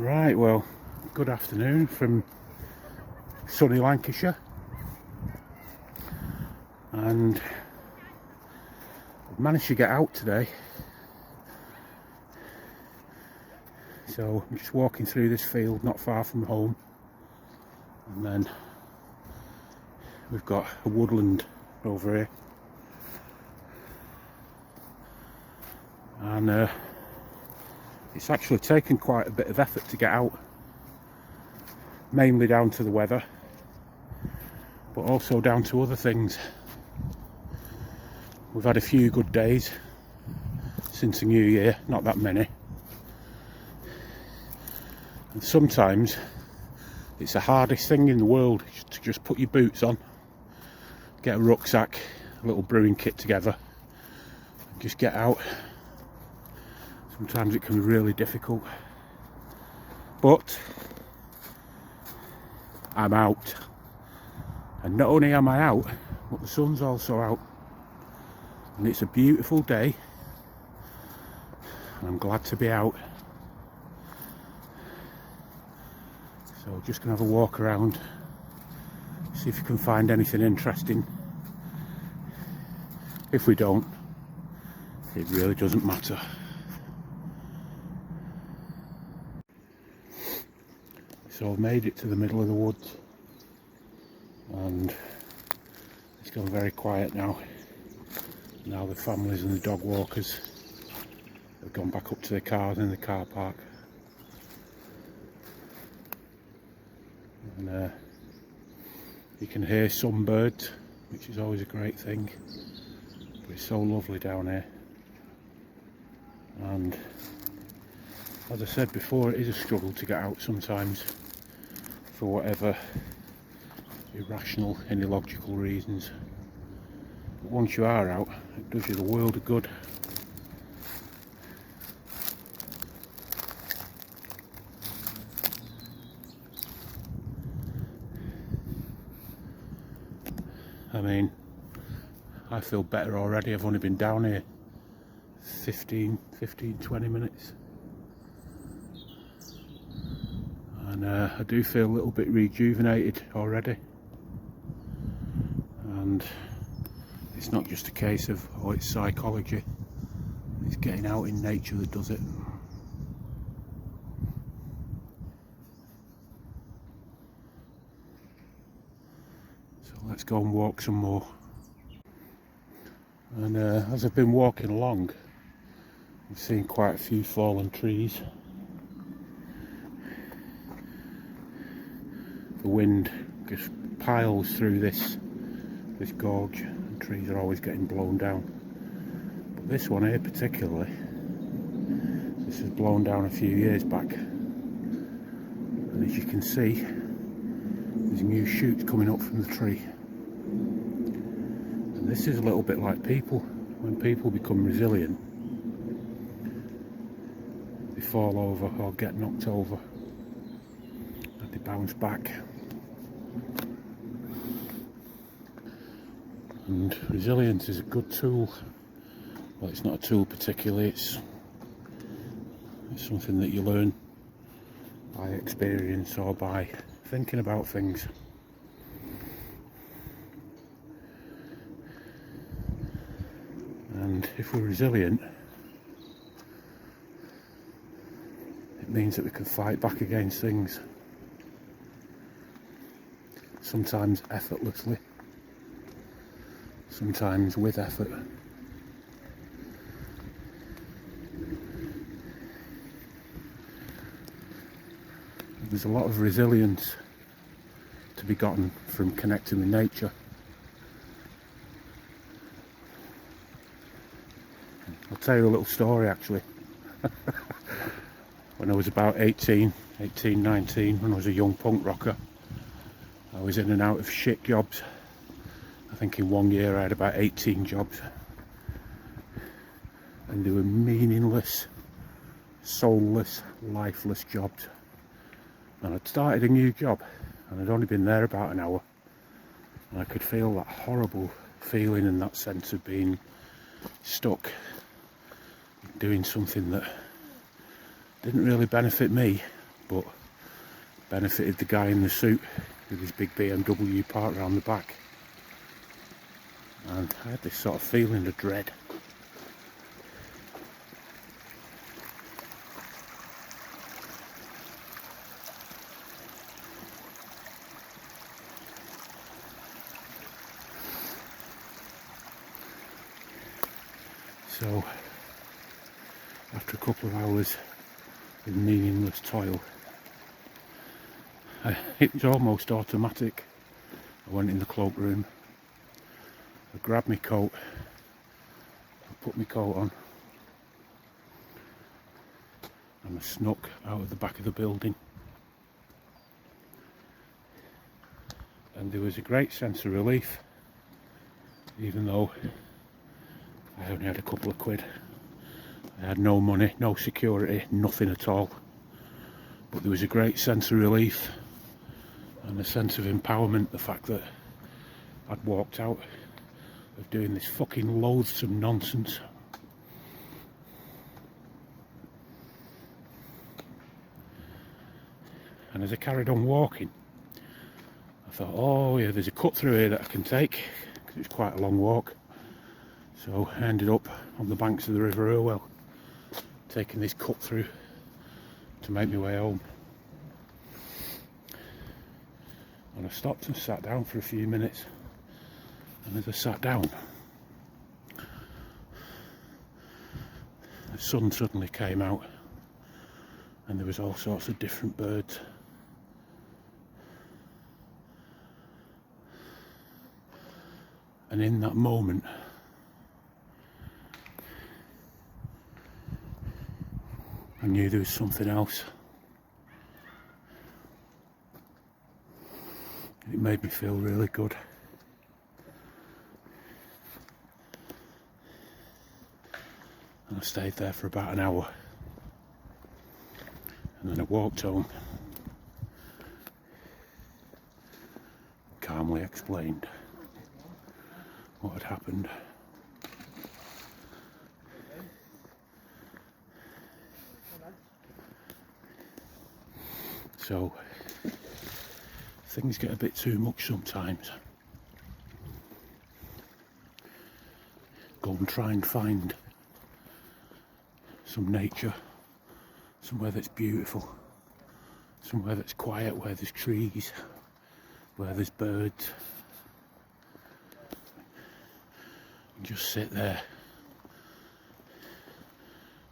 Right, well, good afternoon from sunny Lancashire, and I've managed to get out today, so I'm just walking through this field not far from home, and then we've got a woodland over here, and it's actually taken quite a bit of effort to get out, mainly down to the weather, but also down to other things. We've had a few good days since the new year, not that many, and sometimes it's the hardest thing in the world to just put your boots on, get a rucksack, a little brewing kit together, and just get out. Sometimes it can be really difficult, but I'm out, and not only am I out, but the sun's also out, and it's a beautiful day, and I'm glad to be out. So just gonna have a walk around, see if you can find anything interesting. If we don't, it really doesn't matter. So I've made it to the middle of the woods, and it's gone very quiet now. Now the families and the dog walkers have gone back up to their cars in the car park, and you can hear some birds, which is always a great thing, but it's so lovely down here. And as I said before, it is a struggle to get out sometimes, for whatever irrational and illogical reasons. But once you are out, it does you the world of good. I mean, I feel better already. I've only been down here 20 minutes. And I do feel a little bit rejuvenated already, and it's not just a case of, oh, it's psychology, it's getting out in nature that does it. So let's go and walk some more. And as I've been walking along, I've seen quite a few fallen trees. The wind just piles through this gorge, and trees are always getting blown down. But this one here particularly, this was blown down a few years back, and as you can see, there's new shoots coming up from the tree. And this is a little bit like people. When people become resilient, they fall over or get knocked over, and they bounce back. And resilience is a good tool. Well, it's not a tool particularly, it's something that you learn by experience or by thinking about things. And if we're resilient, it means that we can fight back against things, sometimes effortlessly, sometimes with effort. There's a lot of resilience to be gotten from connecting with nature. I'll tell you a little story actually. When I was about 19, when I was a young punk rocker, I was in and out of shit jobs. I think in 1 year I had about 18 jobs, and they were meaningless, soulless, lifeless jobs. And I'd started a new job, and I'd only been there about an hour, and I could feel that horrible feeling and that sense of being stuck doing something that didn't really benefit me, but benefited the guy in the suit with his big BMW parked around the back. And I had this sort of feeling of dread. So, after a couple of hours of meaningless toil, it was almost automatic. I went in the cloakroom, I grabbed my coat, I put my coat on, and I snuck out of the back of the building. And there was a great sense of relief, even though I only had a couple of quid. I had no money, no security, nothing at all. But there was a great sense of relief and a sense of empowerment, the fact that I'd walked out of doing this fucking loathsome nonsense. And as I carried on walking, I thought, oh yeah, there's a cut through here that I can take, because it's quite a long walk. So I ended up on the banks of the River Irwell, taking this cut through to make my way home. And I stopped and sat down for a few minutes, and as I sat down, the sun suddenly came out and there was all sorts of different birds. And in that moment, I knew there was something else. It made me feel really good. And I stayed there for about an hour. And then I walked home. Calmly explained what had happened. So, things get a bit too much sometimes. Go and try and find some nature, somewhere that's beautiful, somewhere that's quiet, where there's trees, where there's birds. And just sit there.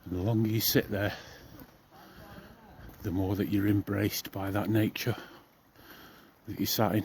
And the longer you sit there, the more that you're embraced by that nature that you sat in.